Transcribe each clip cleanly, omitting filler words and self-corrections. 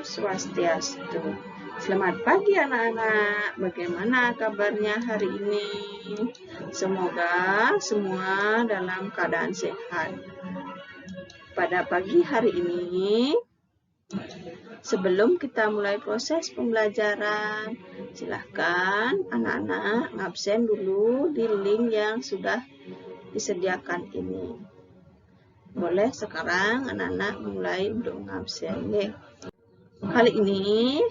Swastiastu. Selamat pagi anak-anak, bagaimana kabarnya hari ini? Semoga semua dalam keadaan sehat. Pada pagi hari ini, sebelum kita mulai proses pembelajaran, silahkan anak-anak ngabsen dulu di link yang sudah disediakan ini. Boleh sekarang anak-anak mulai untuk ngabsen. Kali ini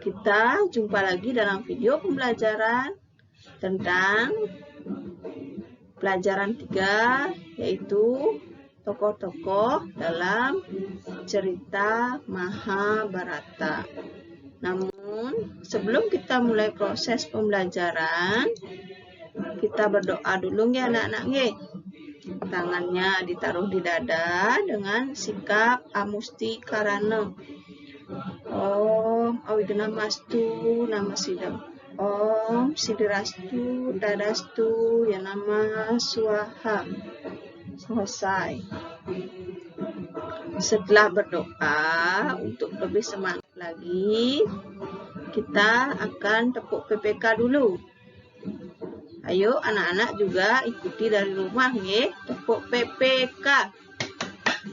kita jumpa lagi dalam video pembelajaran tentang pelajaran 3, yaitu tokoh-tokoh dalam cerita Mahabharata. Namun, sebelum kita mulai proses pembelajaran, kita berdoa dulu ya anak-anak. Tangannya ditaruh di dada dengan sikap amusti karana. Om Awigana-mastu nama sidam. Om Sidirastu Dadastu ya nama Swaha. Selesai. Setelah berdoa untuk lebih semangat lagi, kita akan tepuk PPK dulu. Ayo anak-anak juga ikuti dari rumah ya. Tepuk PPK.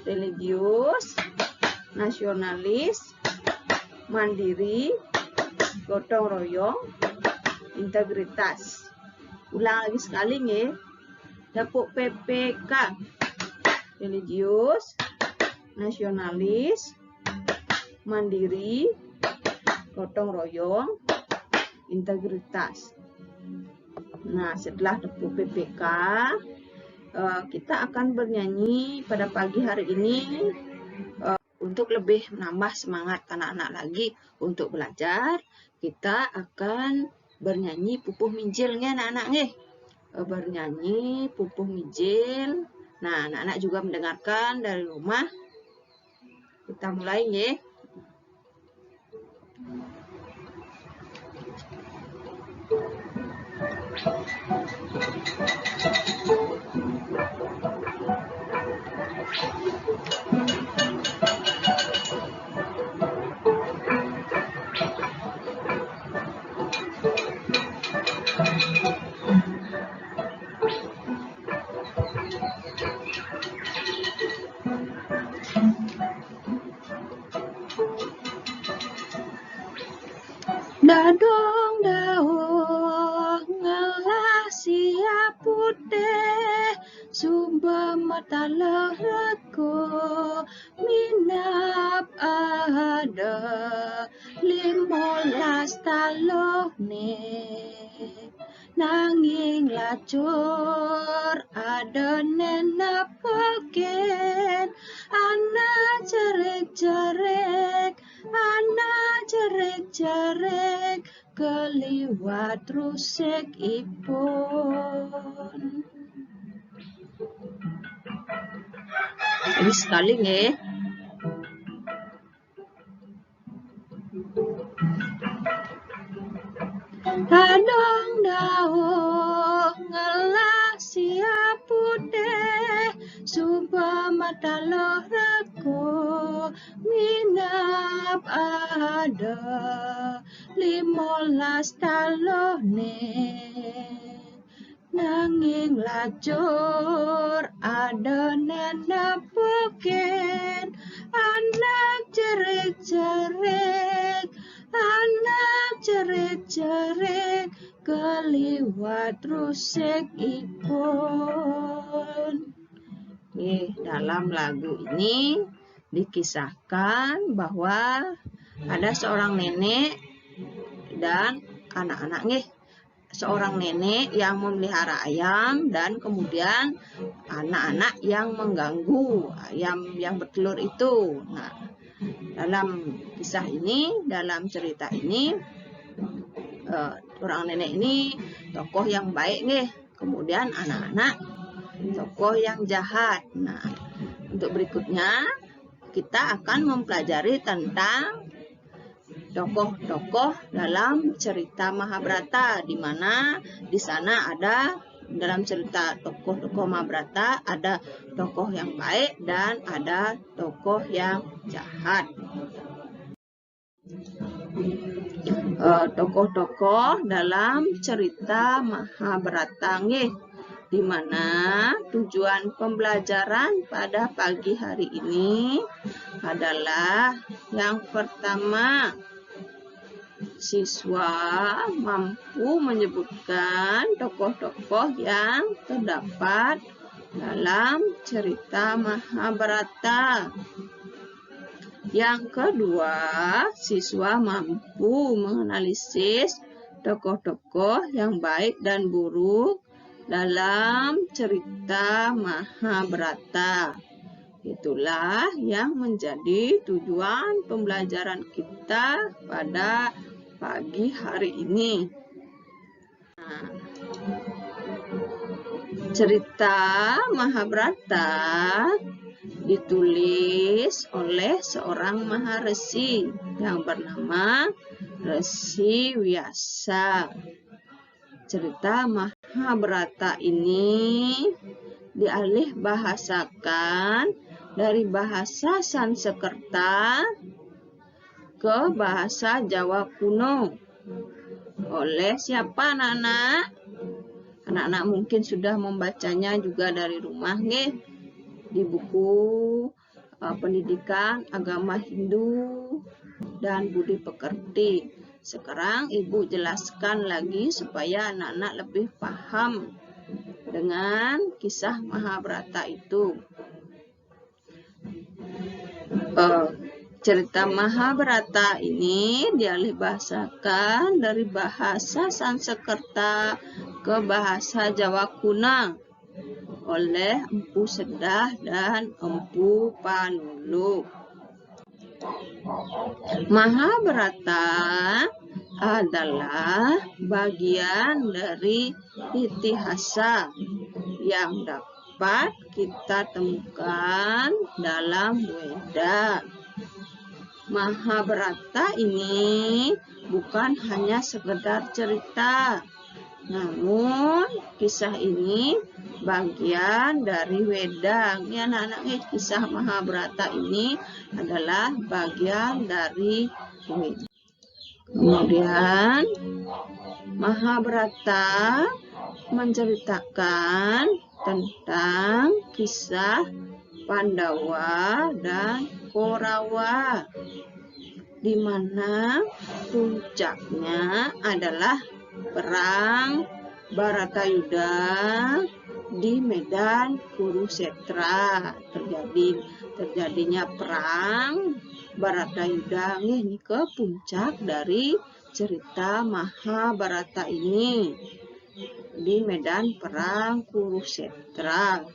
Religius, nasionalis, mandiri, gotong royong, integritas. Ulang lagi sekali ya. Tepuk PPK. Religius, nasionalis, mandiri, gotong royong, integritas. Nah, setelah tepuk PPK, kita akan bernyanyi pada pagi hari ini untuk lebih menambah semangat anak-anak lagi untuk belajar. Kita akan bernyanyi pupuh minjil ya anak-anak. Bernyanyi pupuh minjil. Nah, anak-anak juga mendengarkan dari rumah. Kita mulai ya. Dadong daung ngalah siap putih sumber mata lehku minap ada 15 taluh nanging lacur ada nena peken anak jerik-jerik anak jerik-jerik keliwat rusik ipun. Jadi sekali nih. Dadong daung ngalah siap putih subah mata lehku minap ada 15 taluh nanging lacur ada nena peken anak jerik-jerik anak jerik-jerik keliwat rusik ipun. Dalam lagu ini dikisahkan bahwa ada seorang nenek dan anak-anaknya. Seorang nenek yang memelihara ayam dan kemudian anak-anak yang mengganggu ayam yang bertelur itu. Nah, dalam kisah ini, dalam cerita ini, orang nenek ini tokoh yang baik nih. Kemudian anak-anak tokoh yang jahat. Nah, untuk berikutnya kita akan mempelajari tentang tokoh-tokoh dalam cerita Mahabharata, di mana di sana ada dalam cerita tokoh-tokoh Mahabharata ada tokoh yang baik dan ada tokoh yang jahat. tokoh-tokoh dalam cerita Mahabharata nggih, di mana tujuan pembelajaran pada pagi hari ini adalah yang pertama, siswa mampu menyebutkan tokoh-tokoh yang terdapat dalam cerita Mahabharata. Yang kedua, siswa mampu menganalisis tokoh-tokoh yang baik dan buruk dalam cerita Mahabharata. Itulah yang menjadi tujuan pembelajaran kita pada pagi hari ini. Nah, cerita Mahabharata ditulis oleh seorang maharesi yang bernama Resi Vyasa. Cerita Mahabharata ini dialih bahasakan dari bahasa Sanskerta ke bahasa Jawa kuno. Oleh siapa, anak-anak? Anak-anak mungkin sudah membacanya juga dari rumah nih, di buku pendidikan agama Hindu dan budi pekerti. Sekarang Ibu jelaskan lagi supaya anak-anak lebih paham dengan kisah Mahabharata itu. Cerita Mahabharata ini dialih bahasakan dari bahasa Sanskerta ke bahasa Jawa kuno oleh Empu Sedah dan Empu Panuluh. Mahabharata adalah bagian dari itihasa yang dapat kita temukan dalam Weda. Mahabharata ini bukan hanya sekedar cerita, namun kisah ini bagian dari Weda. Ya, anak-anak, kisah Mahabharata ini adalah bagian dari Weda. Kemudian Mahabharata menceritakan tentang kisah Pandawa dan Korawa, di mana puncaknya adalah perang Bharatayuda di medan Kurukshetra. Terjadinya perang Bharatayuda ini ke puncak dari cerita Mahabharata ini di medan perang Kurukshetra.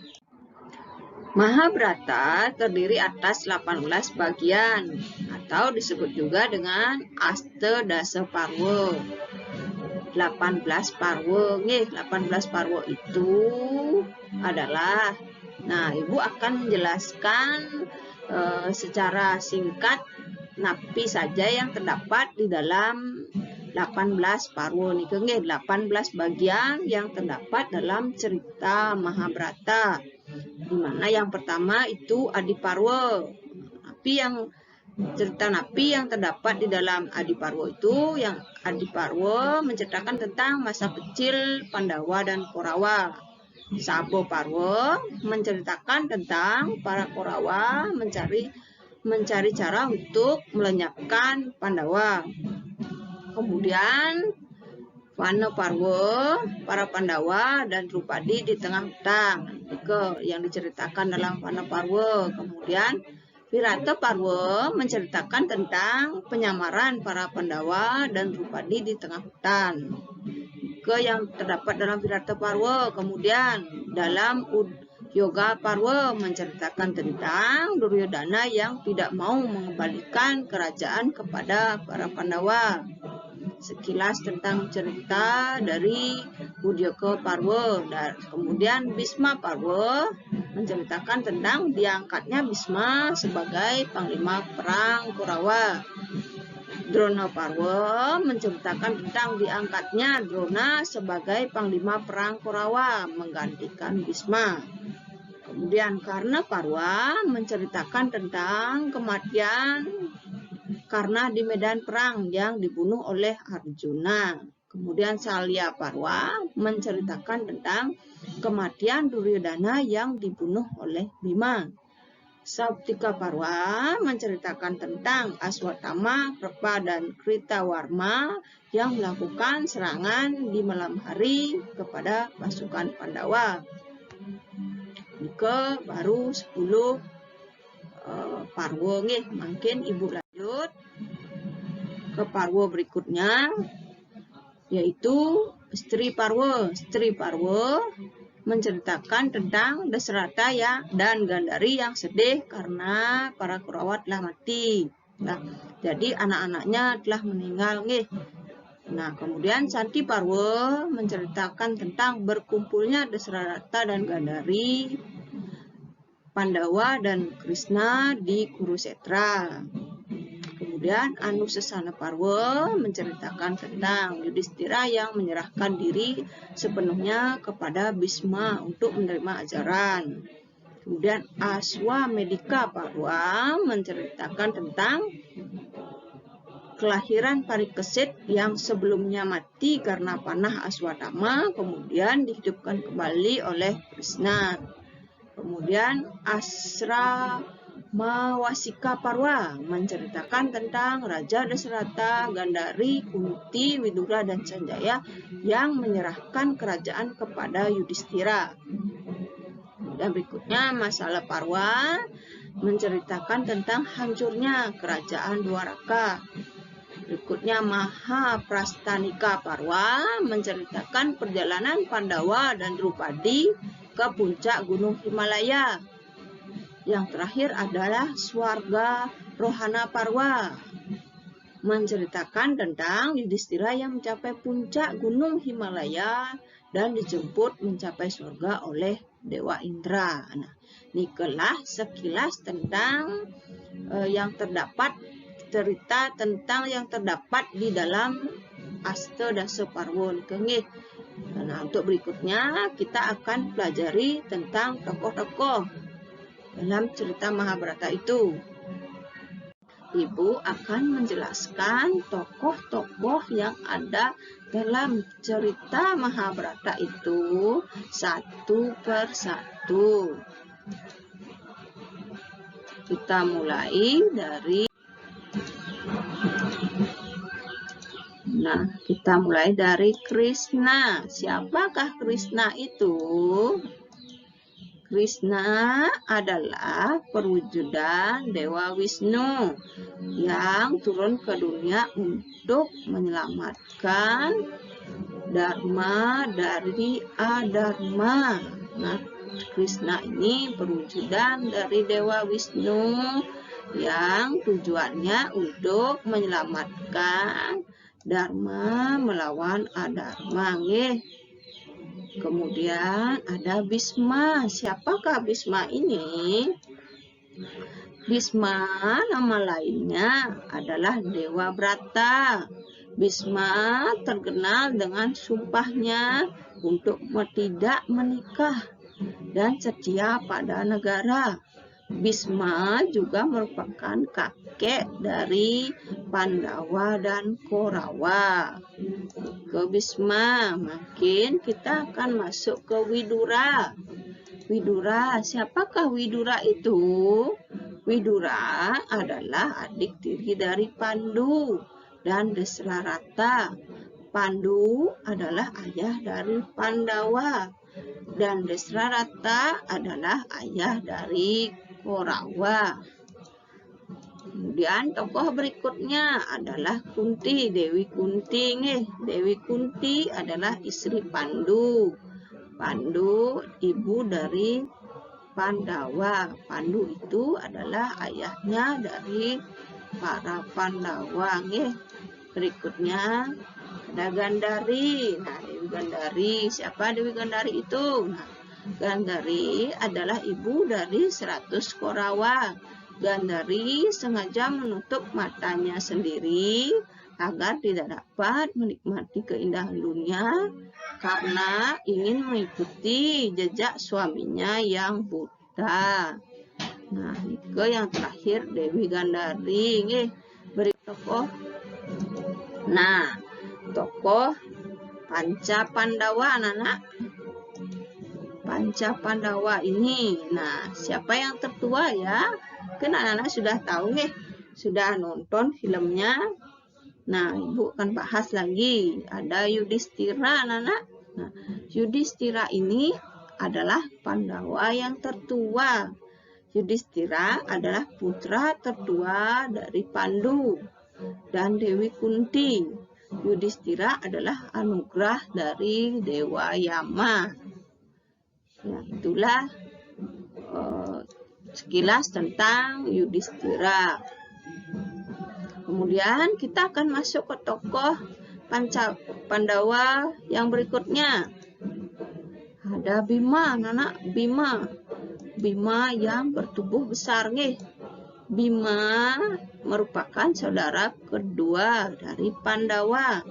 Mahabharata terdiri atas 18 bagian atau disebut juga dengan Astadasa Parwa. 18 parwa nih, 18 parwa itu adalah, Ibu akan menjelaskan secara singkat napi saja yang terdapat di dalam 18 parwa nih, 18 bagian yang terdapat dalam cerita Mahabharata. Di mana yang pertama itu Adiparwa. Cerita napi yang terdapat di dalam Adiparwa itu, yang Adiparwa menceritakan tentang masa kecil Pandawa dan Korawa. Sabo Parwa menceritakan tentang para Korawa mencari cara untuk melenyapkan Pandawa. Kemudian Vana Parwa, para Pandawa dan Drupadi di tengah hutan, yang diceritakan dalam Vana Parwa. Kemudian Virata Parwa menceritakan tentang penyamaran para Pandawa dan Drupadi di tengah hutan, yang terdapat dalam Virata Parwa. Kemudian dalam Yoga Parwa menceritakan tentang Duryodhana yang tidak mau mengembalikan kerajaan kepada para Pandawa. Sekilas tentang cerita dari Udyaka Parwa. Kemudian Bhisma Parwa menceritakan tentang diangkatnya Bhisma sebagai panglima perang Korawa. Drona Parwa menceritakan tentang diangkatnya Drona sebagai panglima perang Korawa menggantikan Bhisma. Kemudian Karna Parwa menceritakan tentang kematian karena di medan perang yang dibunuh oleh Arjuna. Kemudian Salya Parwa menceritakan tentang kematian Duryodhana yang dibunuh oleh Bima. Sauptika Parwa menceritakan tentang Aswatthama, Kripa, dan Kritawarma yang melakukan serangan di malam hari kepada pasukan Pandawa. Ke baru 10 parwo nih, mungkin ibu lanjut ke parwo berikutnya, yaitu Stri Parwo. Stri Parwo menceritakan tentang Dasarata dan Gandhari yang sedih karena para Kurawa telah mati. Nah, jadi anak-anaknya telah meninggal nih. Nah, kemudian Santi Parwo menceritakan tentang berkumpulnya Dasarata dan Gandhari, Pandawa dan Krishna di Kurukshetra. Kemudian Anusasana Parwo menceritakan tentang Yudhistira yang menyerahkan diri sepenuhnya kepada Bhisma untuk menerima ajaran. Kemudian Aswamedika Parwa menceritakan tentang kelahiran Parikesit yang sebelumnya mati karena panah Aswatthama, kemudian dihidupkan kembali oleh Krishna. Kemudian Asramawasika Parwa menceritakan tentang Raja Dasarata, Gandhari, Kunti, Widura, dan Sanjaya yang menyerahkan kerajaan kepada Yudhistira. Dan berikutnya Masala Parwa menceritakan tentang hancurnya kerajaan Dwaraka. Berikutnya Mahaprastanika Parwa menceritakan perjalanan Pandawa dan Drupadi ke puncak gunung Himalaya. Yang terakhir adalah Swarga Rohana Parwa menceritakan tentang Yudhistira yang mencapai puncak gunung Himalaya dan dijemput mencapai surga oleh Dewa Indra. Nah, inilah sekilas tentang yang terdapat cerita tentang yang terdapat di dalam Astadasa Parwo. Nah, untuk berikutnya kita akan pelajari tentang tokoh-tokoh dalam cerita Mahabharata itu. Ibu akan menjelaskan tokoh-tokoh yang ada dalam cerita Mahabharata itu satu per satu. Kita mulai dari Krishna. Siapakah Krishna itu? Krishna adalah perwujudan Dewa Wisnu yang turun ke dunia untuk menyelamatkan Dharma dari adharma. Nah, Krishna ini perwujudan dari Dewa Wisnu yang tujuannya untuk menyelamatkan Dharma melawan adharma. Kemudian ada Bhisma. Siapakah Bhisma ini? Bhisma nama lainnya adalah Dewa Brata. Bhisma terkenal dengan sumpahnya untuk tidak menikah dan setia pada negara. Bhisma juga merupakan kakek dari Pandawa dan Korawa. Ke Bhisma, makin kita akan masuk ke Widura. Widura, siapakah Widura itu? Widura adalah adik tiri dari Pandu dan Dasarata. Pandu adalah ayah dari Pandawa dan Dasarata adalah ayah dari Korawa. Kemudian tokoh berikutnya adalah Kunti, Dewi Kunti. Dewi Kunti adalah istri Pandu. Pandu ibu dari Pandawa. Pandu itu adalah ayahnya dari para Pandawa. Berikutnya ada Gandhari. Nah, Dewi Gandhari. Siapa Dewi Gandhari itu? Nah, Gandhari adalah ibu dari 100 Korawa. Gandhari sengaja menutup matanya sendiri agar tidak dapat menikmati keindahan dunia karena ingin mengikuti jejak suaminya yang buta. Nah, yang terakhir Dewi Gandhari. tokoh. Nah, tokoh Panca Pandawa, anak-anak. Panca Pandawa ini, nah siapa yang tertua ya? Kan anak-anak sudah tahu nih, sudah nonton filmnya. Nah, Ibu akan bahas lagi. Ada Yudhistira, anak-anak. Nah, Yudhistira ini adalah Pandawa yang tertua. Yudhistira adalah putra tertua dari Pandu dan Dewi Kunti. Yudhistira adalah anugerah dari Dewa Yama. Nah, itulah sekilas tentang Yudhistira. Kemudian kita akan masuk ke tokoh Panca Pandawa yang berikutnya. Ada Bima, anak-anak. Bima yang bertubuh besar nih. Bima merupakan saudara kedua dari Pandawa.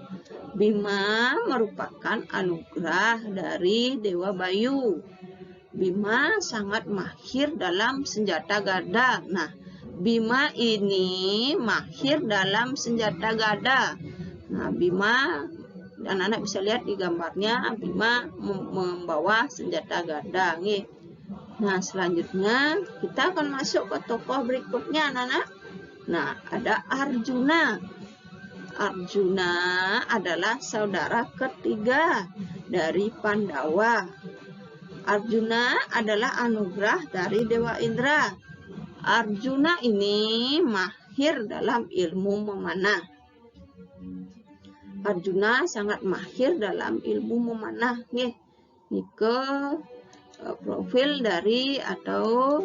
Bima merupakan anugerah dari Dewa Bayu. Bima sangat mahir dalam senjata gada. Nah, Bima ini mahir dalam senjata gada. Nah, Bima, dan anak bisa lihat di gambarnya, Bima membawa senjata gada nih. Nah, selanjutnya kita akan masuk ke tokoh berikutnya, anak-anak. Nah, ada Arjuna. Arjuna adalah saudara ketiga dari Pandawa. Arjuna adalah anugerah dari Dewa Indra. Arjuna ini mahir dalam ilmu memanah. Arjuna sangat mahir dalam ilmu memanah. Nih, ke profil dari atau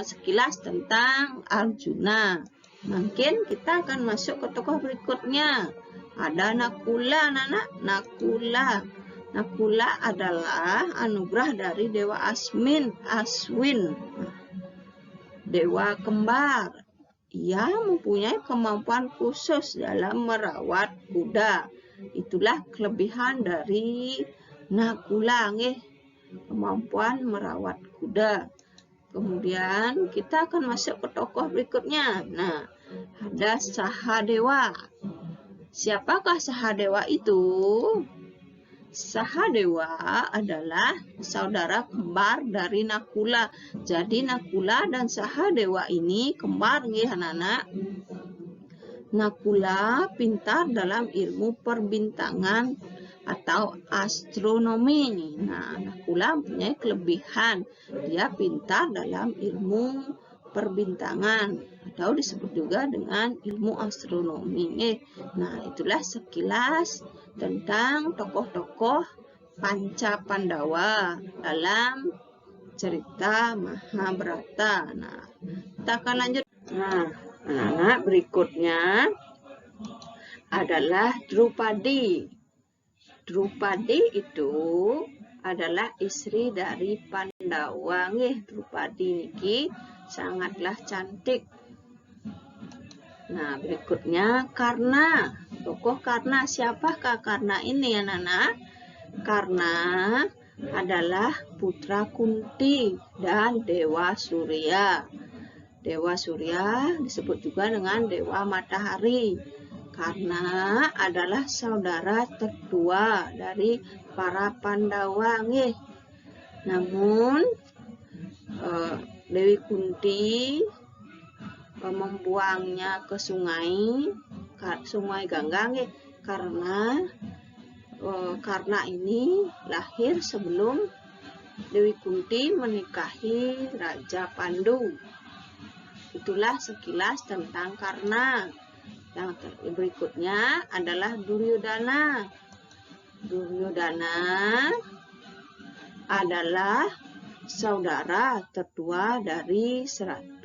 sekilas tentang Arjuna. Mungkin kita akan masuk ke tokoh berikutnya. Ada Nakula, anak-anak. Nakula adalah anugerah dari Dewa Aswin. Dewa kembar. Ia mempunyai kemampuan khusus dalam merawat kuda. Itulah kelebihan dari Nakula, kemampuan merawat kuda. Kemudian kita akan masuk ke tokoh berikutnya. Nah, ada Sahadewa. Siapakah Sahadewa itu? Sahadewa adalah saudara kembar dari Nakula. Jadi Nakula dan Sahadewa ini kembar nih, anak-anak. Nakula pintar dalam ilmu perbintangan atau astronomi. Nah, Nakula mempunyai kelebihan. Dia pintar dalam ilmu perbintangan atau disebut juga dengan ilmu astronomi. Nah, itulah sekilas tentang tokoh-tokoh Panca Pandawa dalam cerita Mahabharata. Nah, kita akan lanjut. Nah, anak-anak, berikutnya adalah Drupadi. Drupadi itu adalah istri dari Pandawa. Drupadi niki sangatlah cantik. Nah, berikutnya Karna. Tokoh Karna, siapakah Karna ini, anak-anak? Karna adalah putra Kunti dan Dewa Surya. Dewa Surya disebut juga dengan Dewa Matahari. Karna adalah saudara tertua dari para Pandawa. Namun Dewi Kunti membuangnya ke sungai Gangga karena ini lahir sebelum Dewi Kunti menikahi Raja Pandu. Itulah sekilas tentang Karna. Yang berikutnya adalah Duryodhana. Duryodhana adalah saudara tertua dari 100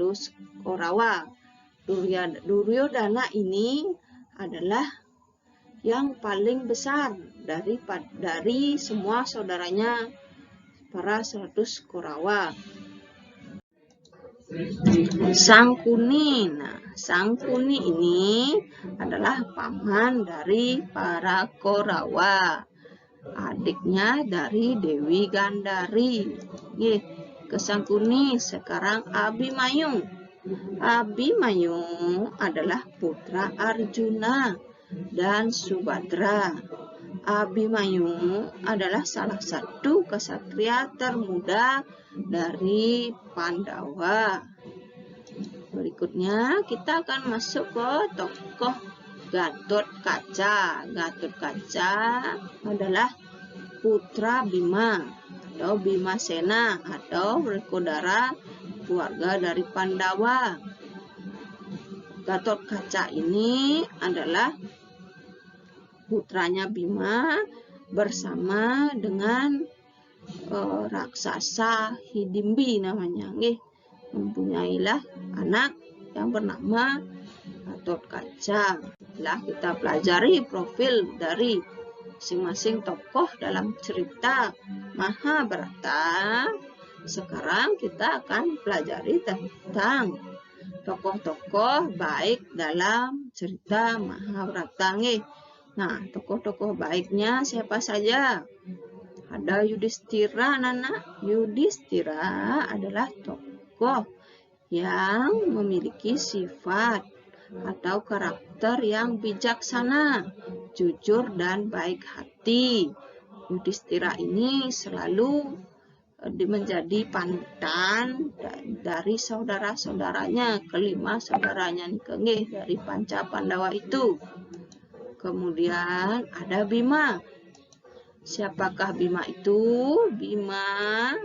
Korawa. Duryodhana ini adalah yang paling besar dari semua saudaranya para 100 Korawa. Sangkuni. Nah, Sangkuni ini adalah paman dari para Korawa. Adiknya dari Dewi Gandari. Ke Sangkuni, sekarang Abimanyu. Abimanyu adalah putra Arjuna dan Subadra. Abimanyu adalah salah satu kesatria termuda dari Pandawa. Berikutnya kita akan masuk ke tokoh Gatotkaca. Gatotkaca adalah putra Bima atau Bimasena atau bersaudara keluarga dari Pandawa. Gatotkaca ini adalah putranya Bima bersama dengan raksasa Hidimbi namanya, mempunyailah anak yang bernama Gatotkaca. Lah kita pelajari profil dari masing-masing tokoh dalam cerita Mahabharata. Sekarang kita akan pelajari tentang tokoh-tokoh baik dalam cerita Mahabharata. Nah, tokoh-tokoh baiknya siapa saja? Ada Yudhistira, Nana. Yudhistira adalah tokoh yang memiliki sifat atau karakter yang bijaksana, jujur dan baik hati. Yudhistira ini selalu menjadi panutan dari saudara-saudaranya, kelima saudaranya dari Panca Pandawa itu. Kemudian ada Bima. Siapakah Bima itu? Bima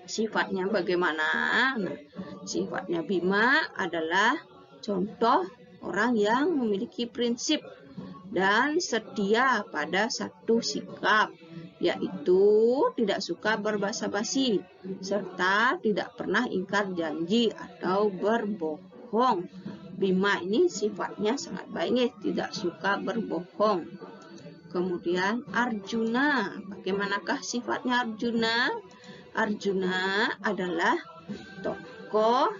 sifatnya bagaimana? Nah, sifatnya Bima adalah contoh orang yang memiliki prinsip dan setia pada satu sikap, yaitu tidak suka berbasa-basi serta tidak pernah ingkar janji atau berbohong. Bima ini sifatnya sangat baik, tidak suka berbohong. Kemudian Arjuna. Bagaimanakah sifatnya Arjuna? Arjuna adalah tokoh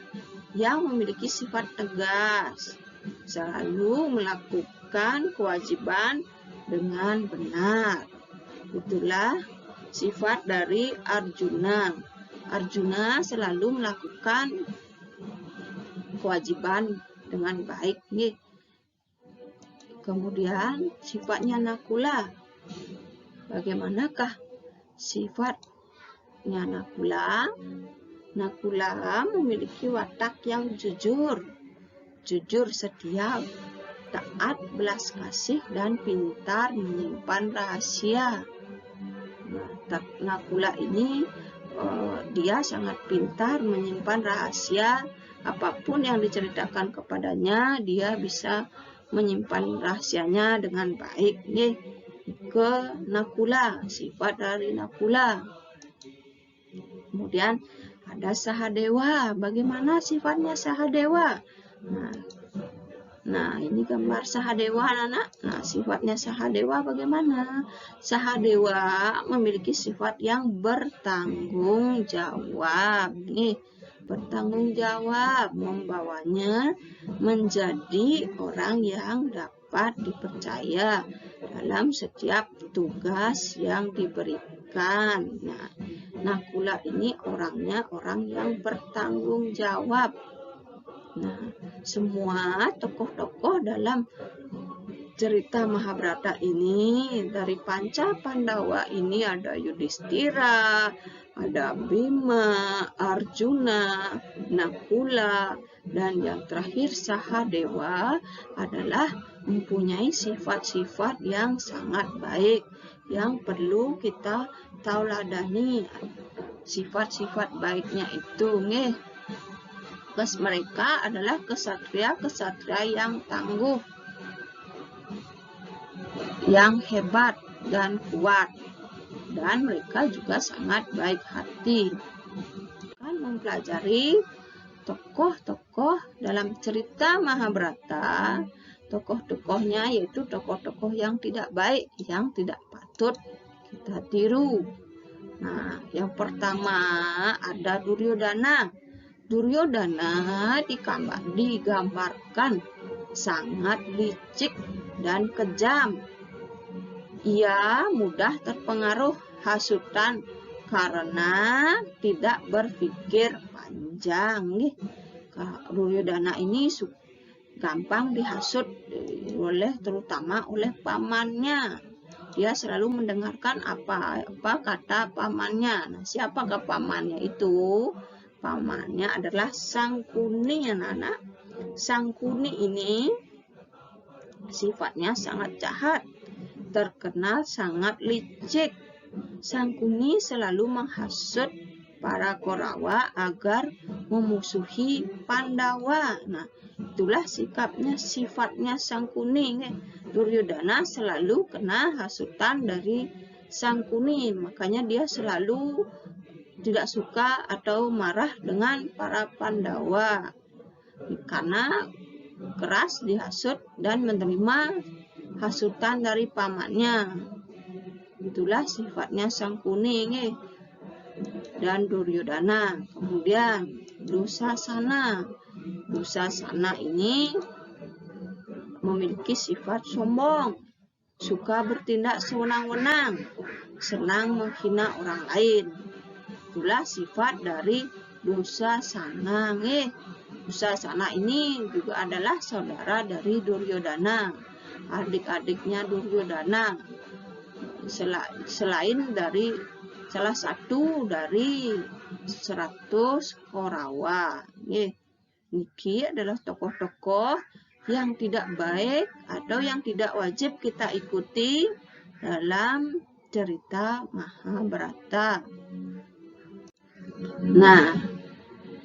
yang memiliki sifat tegas, selalu melakukan kewajiban dengan benar. Itulah sifat dari Arjuna. Arjuna selalu melakukan kewajiban dengan baik. Kemudian sifatnya Nakula. Bagaimanakah sifatnya Nakula? Nakula memiliki watak yang jujur, setia, taat, belas kasih, dan pintar menyimpan rahasia. Nah, Nakula ini dia sangat pintar menyimpan rahasia. Apapun yang diceritakan kepadanya, dia bisa menyimpan rahasianya dengan baik. Ke Nakula, sifat dari Nakula. Kemudian ada Sahadewa. Bagaimana sifatnya Sahadewa? Nah, ini gambar Sahadewa, anak. Nah, sifatnya Sahadewa bagaimana? Sahadewa memiliki sifat yang bertanggung jawab. Bertanggung jawab membawanya menjadi orang yang dapat dipercaya dalam setiap tugas yang diberikan. Nah, Nakula ini orangnya orang yang bertanggung jawab. Nah, semua tokoh-tokoh dalam cerita Mahabharata ini dari Panca Pandawa ini ada Yudhistira, ada Bima, Arjuna, Nakula, dan yang terakhir Sahadewa adalah mempunyai sifat-sifat yang sangat baik yang perlu kita tauladani. Sifat-sifat baiknya itu mereka adalah kesatria-kesatria yang tangguh, yang hebat dan kuat, dan mereka juga sangat baik hati. Kan mempelajari tokoh-tokoh dalam cerita Mahabharata. Tokoh-tokohnya yaitu tokoh-tokoh yang tidak baik, yang tidak patut kita tiru. Nah, yang pertama ada Duryodhana. Duryodhana digambarkan sangat licik dan kejam. Ia mudah terpengaruh hasutan karena tidak berpikir panjang. Duryodhana ini gampang dihasut terutama oleh pamannya. Dia selalu mendengarkan apa kata pamannya. Nah, siapakah pamannya itu? Pamannya adalah Sangkuni, anak-anak. Sangkuni ini sifatnya sangat jahat, terkenal sangat licik. Sangkuni selalu menghasut para Korawa agar memusuhi Pandawa. Nah, itulah sifatnya Sangkuni. Duryodhana selalu kena hasutan dari Sangkuni, makanya dia selalu tidak suka atau marah dengan para Pandawa karena keras dihasut dan menerima hasutan dari pamannya. Itulah sifatnya Sangkuni dan Duryodhana. Kemudian Dusasana. Dusasana ini memiliki sifat sombong, suka bertindak sewenang-wenang, senang menghina orang lain. Itulah sifat dari Dusasana. Dusasana ini juga adalah saudara dari Duryodhana, adik-adiknya Duryodhana. Selain dari salah satu dari 100 Korawa. Niki adalah tokoh-tokoh yang tidak baik atau yang tidak wajib kita ikuti dalam cerita Mahabharata. Nah,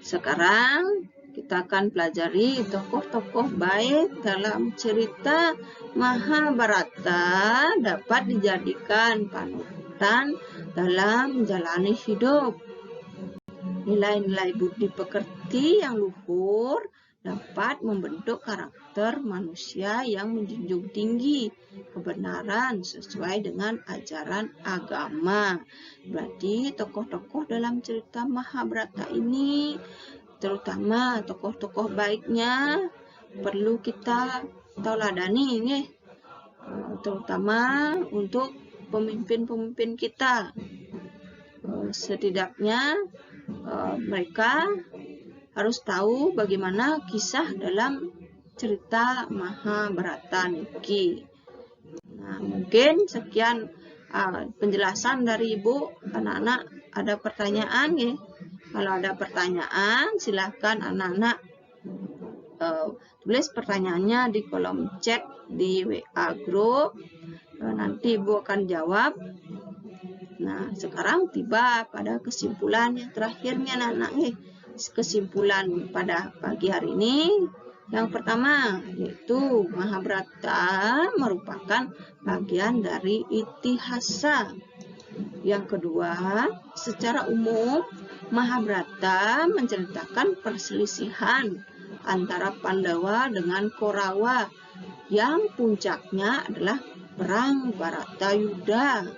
sekarang kita akan pelajari tokoh-tokoh baik dalam cerita Mahabharata dapat dijadikan panutan dalam menjalani hidup. Nilai-nilai budi pekerti yang luhur dapat membentuk karakter manusia yang menjunjung tinggi kebenaran sesuai dengan ajaran agama. Berarti tokoh-tokoh dalam cerita Mahabharata ini, terutama tokoh-tokoh baiknya, perlu kita tauladani, terutama untuk pemimpin-pemimpin kita. Setidaknya mereka harus tahu bagaimana kisah dalam cerita Mahabharata niki. Nah, mungkin sekian penjelasan dari Ibu. Anak-anak ada pertanyaan ya? Kalau ada pertanyaan, silahkan anak-anak tulis pertanyaannya di kolom chat di WA group. Nanti Ibu akan jawab. Nah, sekarang tiba pada kesimpulan yang terakhirnya anak-anak. Kesimpulan pada pagi hari ini, yang pertama yaitu Mahabharata merupakan bagian dari itihasa. Yang kedua, secara umum Mahabharata menceritakan perselisihan antara Pandawa dengan Korawa yang puncaknya adalah perang Bharatayuddha,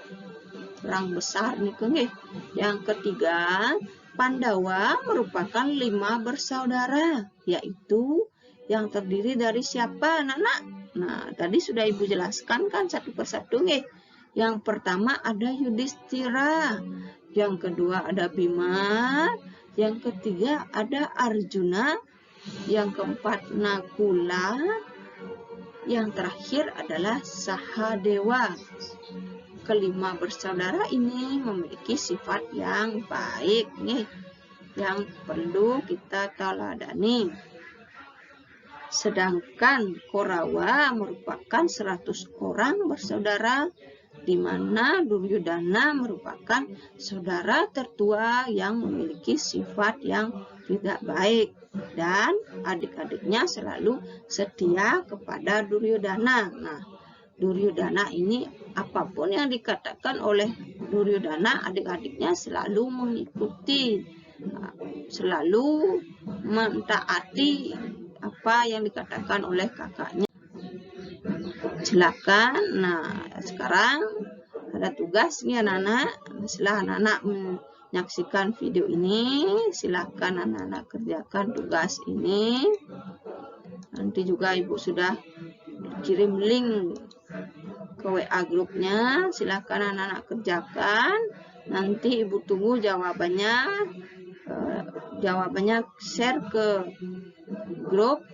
perang besar nih. Yang ketiga, Pandawa merupakan 5 bersaudara, yaitu yang terdiri dari siapa, anak-anak? Nah, tadi sudah Ibu jelaskan kan satu persatu nih. Yang pertama ada Yudhistira, yang kedua ada Bima, yang ketiga ada Arjuna, yang keempat Nakula, yang terakhir adalah Sahadewa. Kelima bersaudara ini memiliki sifat yang baik yang perlu kita teladani. Sedangkan Korawa merupakan 100 orang bersaudara, di mana Duryodhana merupakan saudara tertua yang memiliki sifat yang tidak baik, dan adik-adiknya selalu setia kepada Duryodhana. Nah, Duryodhana ini apapun yang dikatakan oleh Duryodhana, adik-adiknya selalu mengikuti, selalu mentaati apa yang dikatakan oleh kakaknya. Silakan. Nah, sekarang ada tugas nih anak-anak. Setelah anak-anak menyaksikan video ini, silakan anak-anak kerjakan tugas ini. Nanti juga Ibu sudah kirim link ke WA grupnya, silahkan anak-anak kerjakan. Nanti Ibu tunggu jawabannya share ke grup.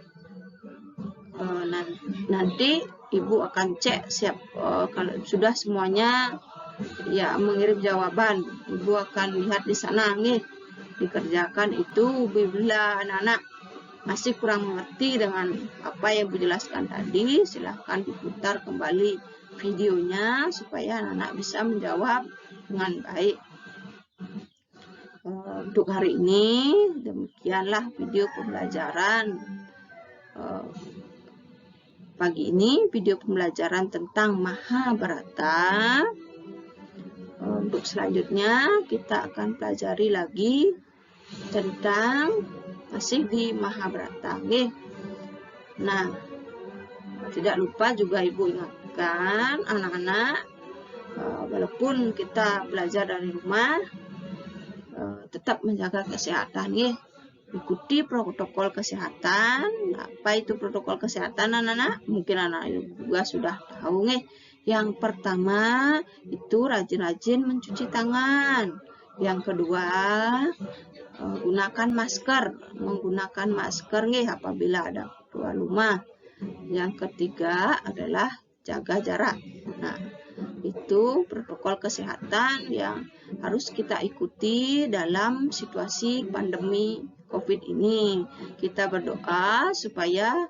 Nanti ibu akan cek kalau sudah semuanya ya mengirim jawaban, ibu akan lihat di sana nih dikerjakan itu. Bila anak-anak masih kurang mengerti dengan apa yang ibu jelaskan tadi, silahkan diputar kembali videonya supaya anak-anak bisa menjawab dengan baik. Untuk hari ini demikianlah video pembelajaran pagi ini, video pembelajaran tentang Mahabharata. Untuk selanjutnya kita akan pelajari lagi tentang masih di Mahabharata. Nah, tidak lupa juga ibu ingatkan anak-anak, walaupun kita belajar dari rumah, tetap menjaga kesehatan. Ikuti protokol kesehatan. Apa itu protokol kesehatan, anak-anak? Mungkin anak-anak juga sudah tahu. Yang pertama itu rajin-rajin mencuci tangan. Yang kedua, gunakan masker. Menggunakan masker apabila ada keluar rumah. Yang ketiga adalah jaga jarak. Nah, itu protokol kesehatan yang harus kita ikuti dalam situasi pandemi COVID ini. Kita berdoa supaya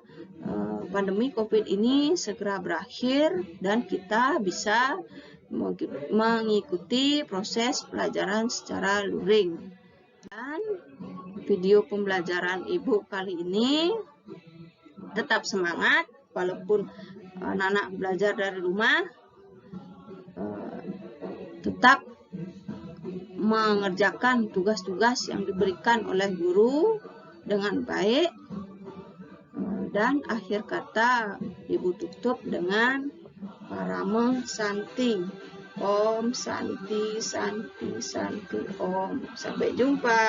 pandemi COVID ini segera berakhir dan kita bisa mengikuti proses pelajaran secara luring. Dan video pembelajaran ibu kali ini tetap semangat walaupun anak-anak belajar dari rumah, tetap mengerjakan tugas-tugas yang diberikan oleh guru dengan baik. Dan akhir kata ibu tutup dengan Parama Santi. Om Santi Santi Santi Om. Sampai jumpa.